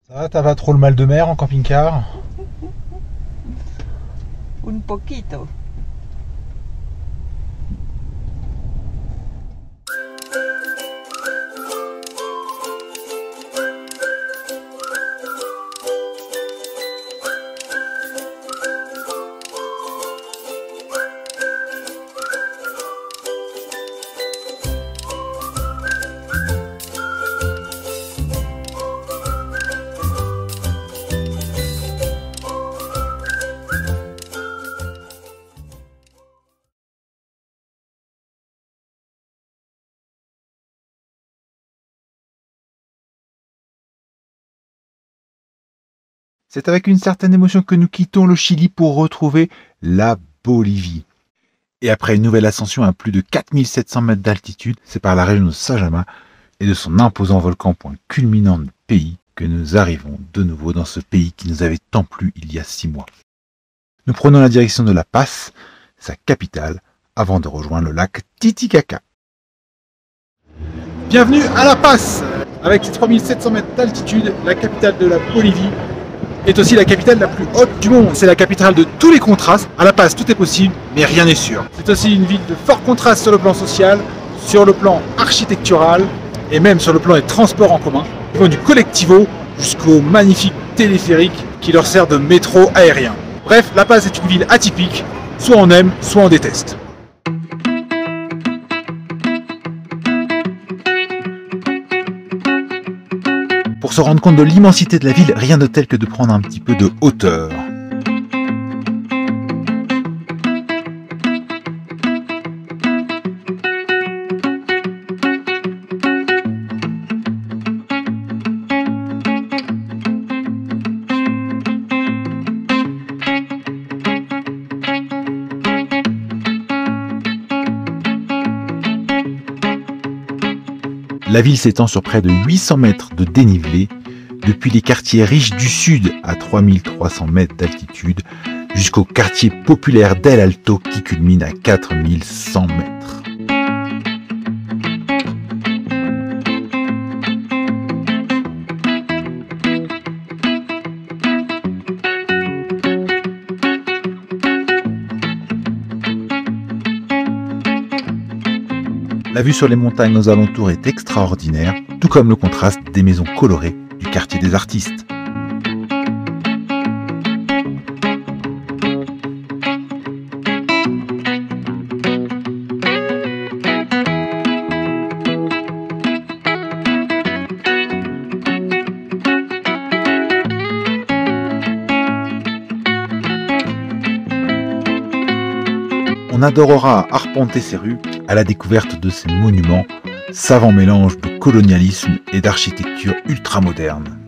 Ça va, t'as pas trop le mal de mer en camping-car? Un poquito. C'est avec une certaine émotion que nous quittons le Chili pour retrouver la Bolivie. Et après une nouvelle ascension à plus de 4700 mètres d'altitude, c'est par la région de Sajama et de son imposant volcan point culminant du pays que nous arrivons de nouveau dans ce pays qui nous avait tant plu il y a 6 mois. Nous prenons la direction de La Paz, sa capitale, avant de rejoindre le lac Titicaca. Bienvenue à La Paz. Avec ses 3700 mètres d'altitude, la capitale de la Bolivie est aussi la capitale la plus haute du monde. C'est la capitale de tous les contrastes. À La Paz, tout est possible, mais rien n'est sûr. C'est aussi une ville de fort contraste sur le plan social, sur le plan architectural et même sur le plan des transports en commun. Ils vont du collectivo jusqu'au magnifique téléphérique qui leur sert de métro aérien. Bref, La Paz est une ville atypique, soit on aime, soit on déteste. Pour se rendre compte de l'immensité de la ville, rien de tel que de prendre un petit peu de hauteur. La ville s'étend sur près de 800 mètres de dénivelé, depuis les quartiers riches du sud à 3300 mètres d'altitude, jusqu'au quartier populaire d'El Alto qui culmine à 4100 mètres. La vue sur les montagnes aux alentours est extraordinaire, tout comme le contraste des maisons colorées du quartier des artistes. On adorera arpenter ces rues à la découverte de ces monuments, savant mélange de colonialisme et d'architecture ultramoderne.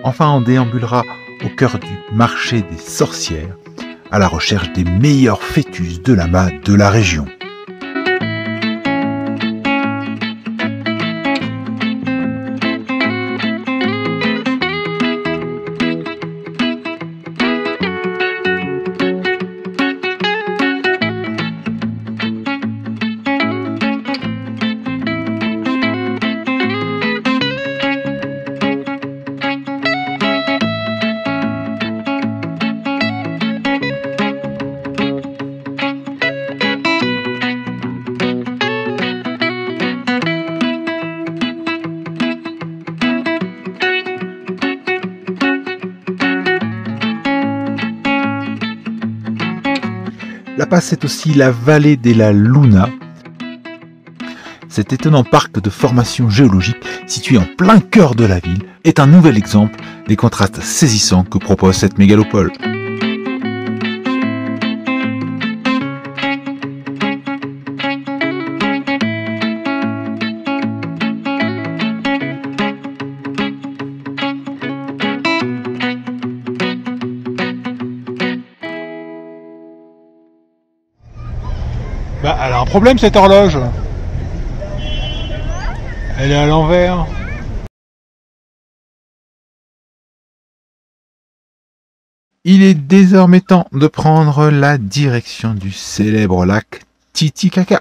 Enfin, on déambulera au cœur du marché des sorcières, à la recherche des meilleurs fœtus de lama de la région. La Paz, c'est aussi la vallée de la Luna. Cet étonnant parc de formation géologique situé en plein cœur de la ville est un nouvel exemple des contrastes saisissants que propose cette mégalopole. Bah, elle a un problème cette horloge. Elle est à l'envers. Il est désormais temps de prendre la direction du célèbre lac Titicaca.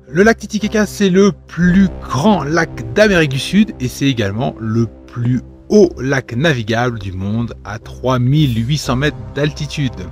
Le lac Titicaca, c'est le plus grand lac d'Amérique du Sud et c'est également le plus haut lac navigable du monde à 3800 mètres d'altitude.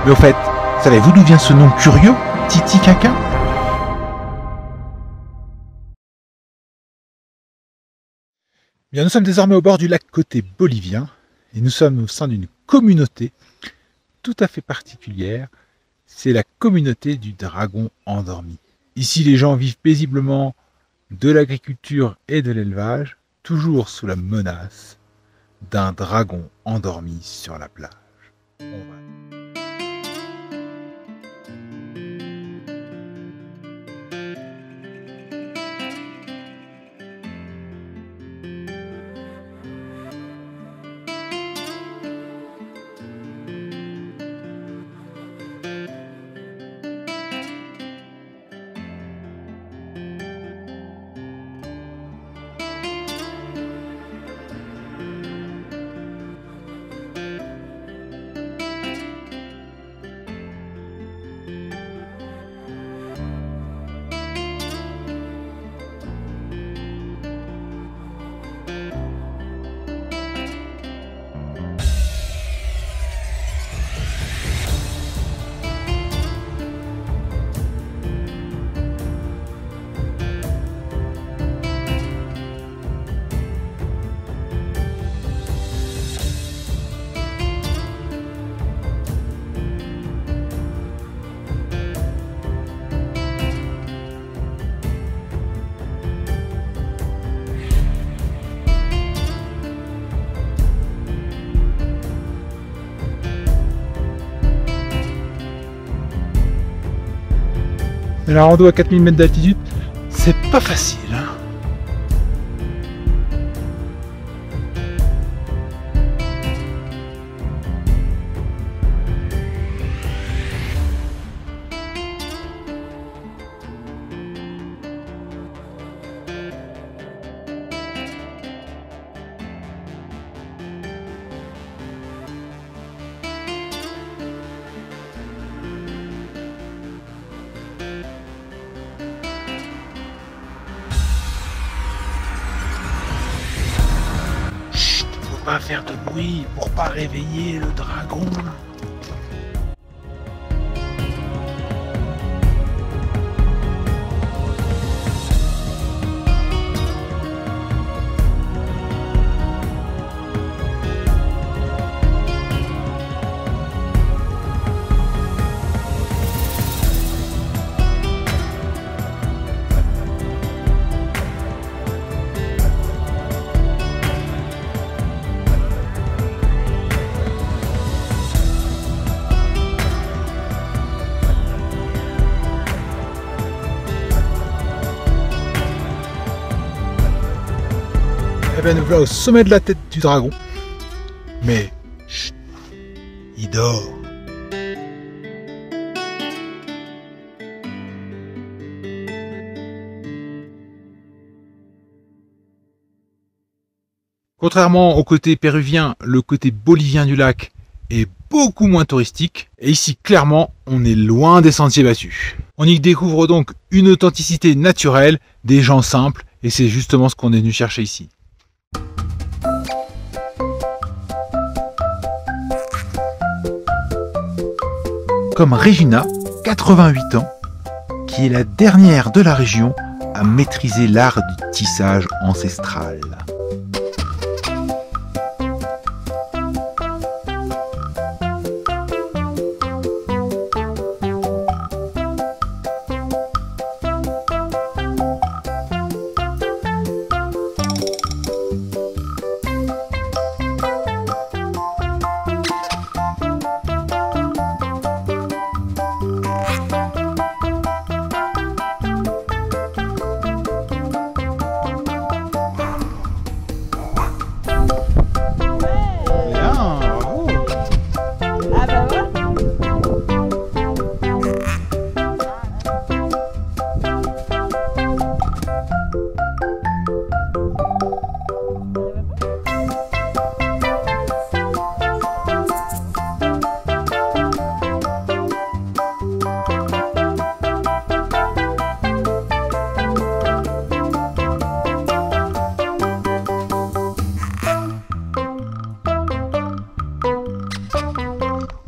Mais au fait, savez-vous d'où vient ce nom curieux, Titicaca? Bien, nous sommes désormais au bord du lac côté bolivien et nous sommes au sein d'une communauté tout à fait particulière. C'est la communauté du dragon endormi. Ici, les gens vivent paisiblement de l'agriculture et de l'élevage, toujours sous la menace d'un dragon endormi sur la plage. Mais la rando à 4000 mètres d'altitude, c'est pas facile. Hein. Pas faire de bruit pour pas réveiller le dragon. Eh bien, nous voilà au sommet de la tête du dragon. Mais, chut, il dort. Contrairement au côté péruvien, le côté bolivien du lac est beaucoup moins touristique. Et ici, clairement, on est loin des sentiers battus. On y découvre donc une authenticité naturelle, des gens simples, et c'est justement ce qu'on est venu chercher ici. Comme Regina, 88 ans, qui est la dernière de la région à maîtriser l'art du tissage ancestral.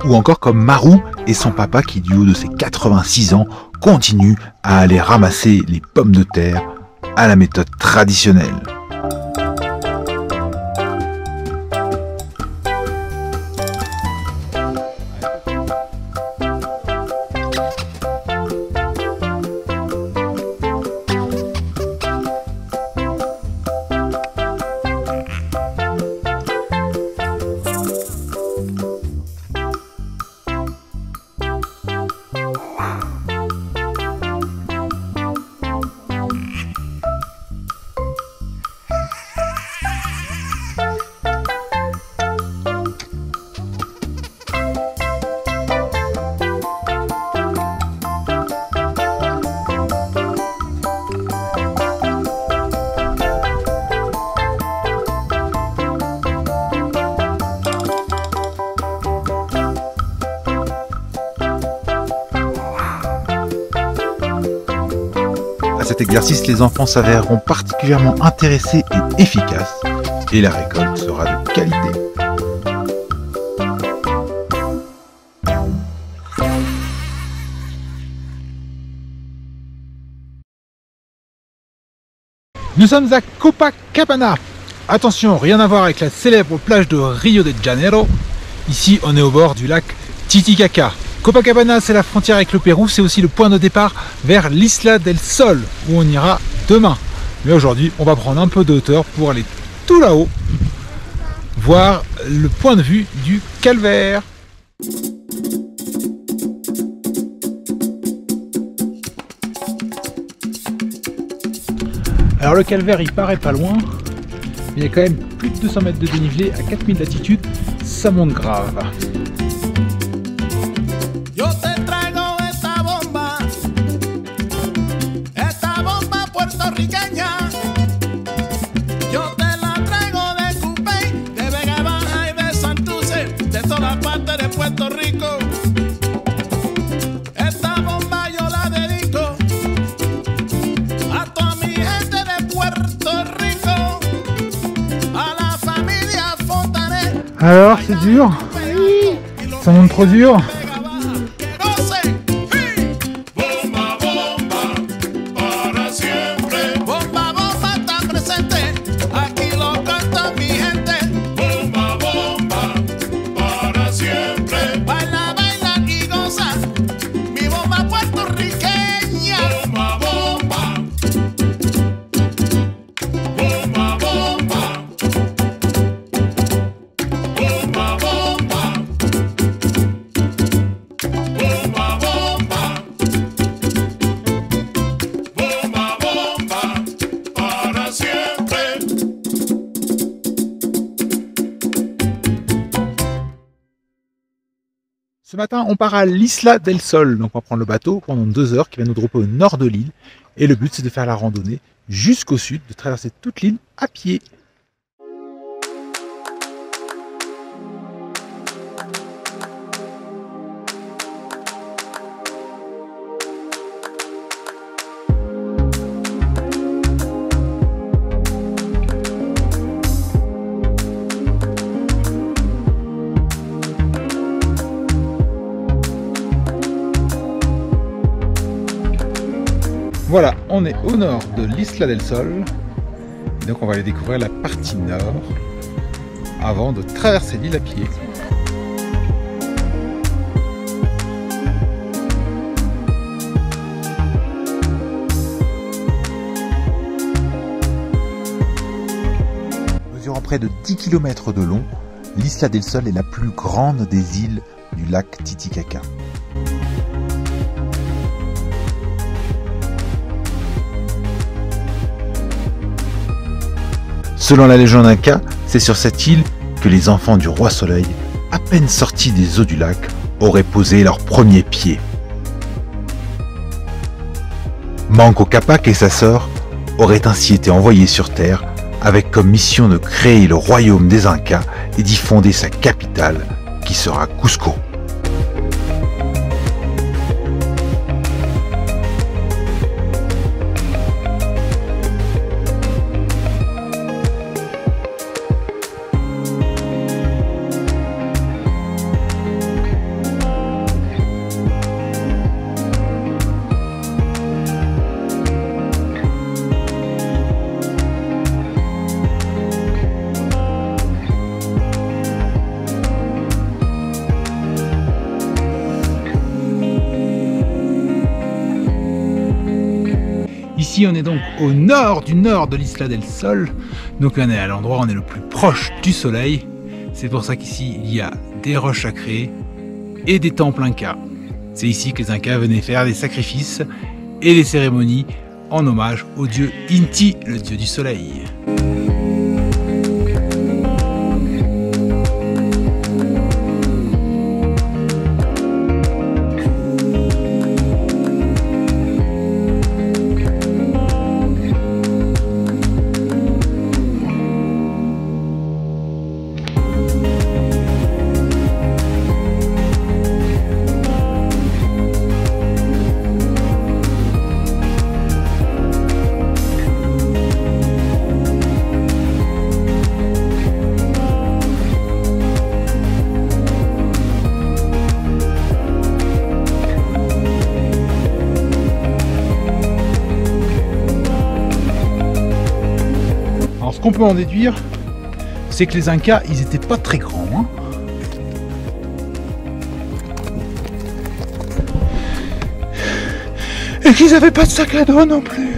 Ou encore comme Marou et son papa qui, du haut de ses 86 ans, continue à aller ramasser les pommes de terre à la méthode traditionnelle. À cet exercice, les enfants s'avéreront particulièrement intéressés et efficaces, et la récolte sera de qualité. Nous sommes à Copacabana. Attention, rien à voir avec la célèbre plage de Rio de Janeiro. Ici, on est au bord du lac Titicaca. Copacabana, c'est la frontière avec le Pérou, c'est aussi le point de départ vers l'Isla del Sol, où on ira demain. Mais aujourd'hui, on va prendre un peu de hauteur pour aller tout là-haut, voir le point de vue du calvaire. Alors le calvaire, il paraît pas loin, mais il y a quand même plus de 200 mètres de dénivelé à 4000 d'altitude, ça monte grave. Alors, c'est dur? Ça monte trop dur? Ce matin, on part à l'Isla del Sol, donc on va prendre le bateau pendant 2 heures qui va nous dropper au nord de l'île. Et le but, c'est de faire la randonnée jusqu'au sud, de traverser toute l'île à pied. Voilà, on est au nord de l'Isla del Sol. Donc on va aller découvrir la partie nord avant de traverser l'île à pied. Mesurant près de 10 km de long, l'Isla del Sol est la plus grande des îles du lac Titicaca. Selon la légende inca, c'est sur cette île que les enfants du roi Soleil, à peine sortis des eaux du lac, auraient posé leurs premiers pieds. Manco Cápac et sa sœur auraient ainsi été envoyés sur Terre avec comme mission de créer le royaume des Incas et d'y fonder sa capitale, qui sera Cusco. Ici on est donc au nord de l'Isla del Sol, donc on est à l'endroit où on est le plus proche du soleil. C'est pour ça qu'ici il y a des roches sacrées et des temples incas. C'est ici que les Incas venaient faire des sacrifices et des cérémonies en hommage au dieu Inti, le dieu du soleil. Ce qu'on peut en déduire, c'est que les Incas, ils étaient pas très grands. Hein. Et qu'ils n'avaient pas de sac à dos non plus.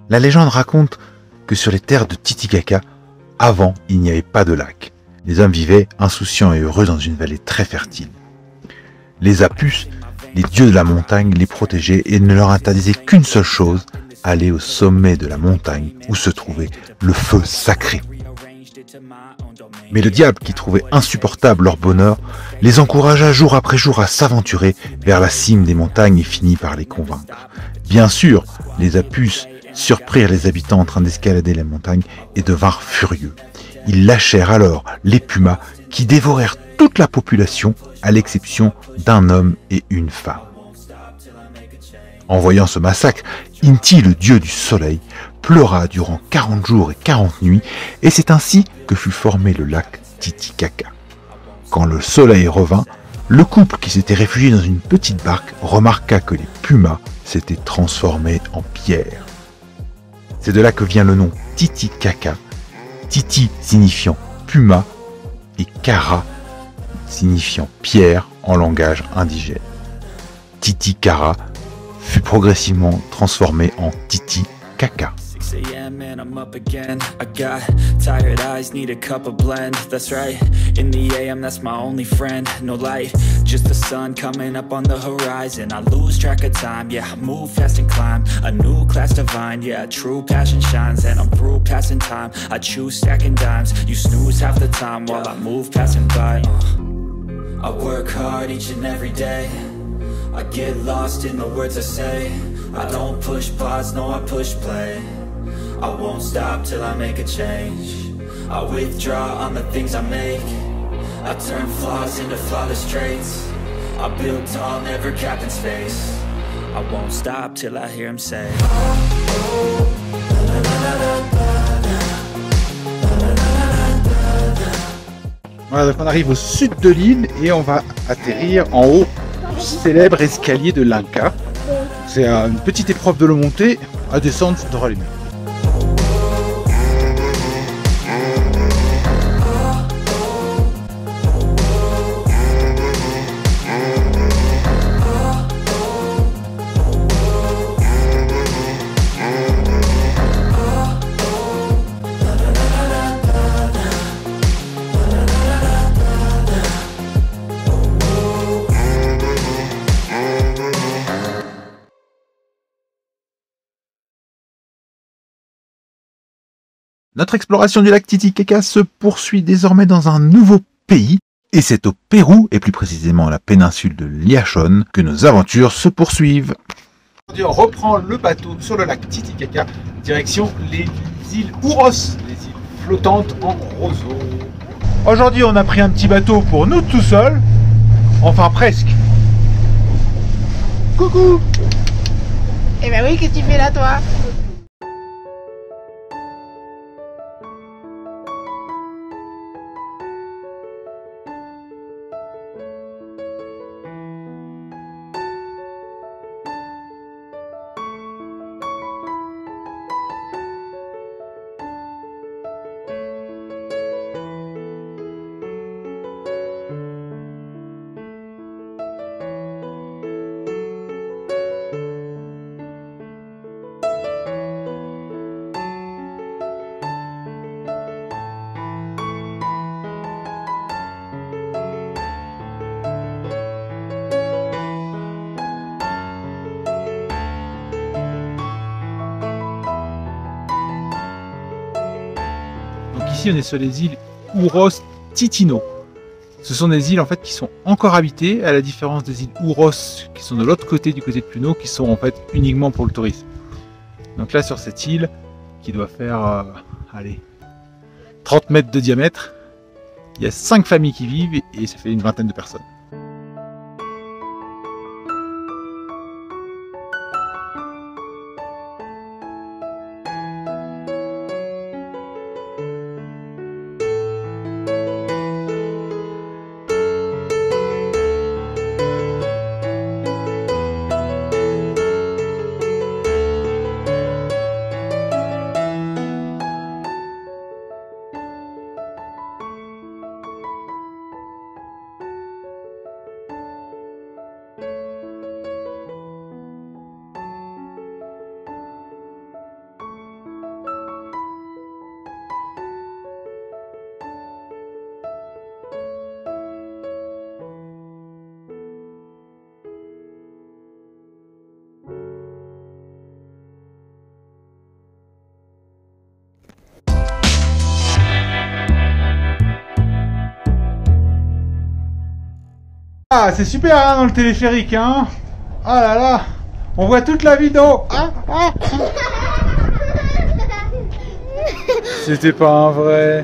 La légende raconte que sur les terres de Titicaca, avant, il n'y avait pas de lac. Les hommes vivaient insouciants et heureux dans une vallée très fertile. Les Apus, les dieux de la montagne, les protégeaient et ne leur interdisaient qu'une seule chose, aller au sommet de la montagne où se trouvait le feu sacré. Mais le diable, qui trouvait insupportable leur bonheur, les encouragea jour après jour à s'aventurer vers la cime des montagnes et finit par les convaincre. Bien sûr, les Apus surprirent les habitants en train d'escalader la montagne et devinrent furieux. Ils lâchèrent alors les pumas qui dévorèrent toute la population à l'exception d'un homme et une femme. En voyant ce massacre, Inti, le dieu du soleil, pleura durant 40 jours et 40 nuits et c'est ainsi que fut formé le lac Titicaca. Quand le soleil revint, le couple qui s'était réfugié dans une petite barque remarqua que les pumas s'étaient transformés en pierre. C'est de là que vient le nom Titicaca, Titi signifiant puma et Cara signifiant pierre en langage indigène. Titicaca fut progressivement transformé en Titicaca. 6 a.m. and I'm up again. I got tired eyes, need a cup of blend. That's right, in the a.m. that's my only friend. No light, just the sun coming up on the horizon. I lose track of time, yeah, I move fast and climb. A new class divine, yeah, true passion shines. And I'm through passing time, I choose stacking dimes. You snooze half the time while I move passing by. I work hard each and every day. I get lost in the words I say. I don't push pause, no, I push play. I won't stop till I make a change. I withdraw on the things I make. I turn flaws into flawless traits. I build tall, never capped in space. I won't stop till I hear him say Voilà, donc on arrive au sud de l'île et on va atterrir en haut du célèbre escalier de l'Inca. C'est une petite épreuve de le monter, à descendre, ça devrait aller mieux. Notre exploration du lac Titicaca se poursuit désormais dans un nouveau pays, et c'est au Pérou, et plus précisément à la péninsule de Liachón, que nos aventures se poursuivent. Aujourd'hui, on reprend le bateau sur le lac Titicaca, direction les îles Ouros, les îles flottantes en roseau. Aujourd'hui, on a pris un petit bateau pour nous tout seuls, enfin presque. Coucou! Eh ben oui, qu'est-ce que tu fais là, toi? Donc ici on est sur les îles Ouros Titino. Ce sont des îles en fait qui sont encore habitées, à la différence des îles Ouros qui sont de l'autre côté, du côté de Puno, qui sont en fait uniquement pour le tourisme. Donc là sur cette île, qui doit faire allez, 30 mètres de diamètre, il y a 5 familles qui vivent et ça fait une vingtaine de personnes. Ah, c'est super hein, dans le téléphérique, hein. Oh là là, on voit toute la ville d'en haut. C'était pas un vrai.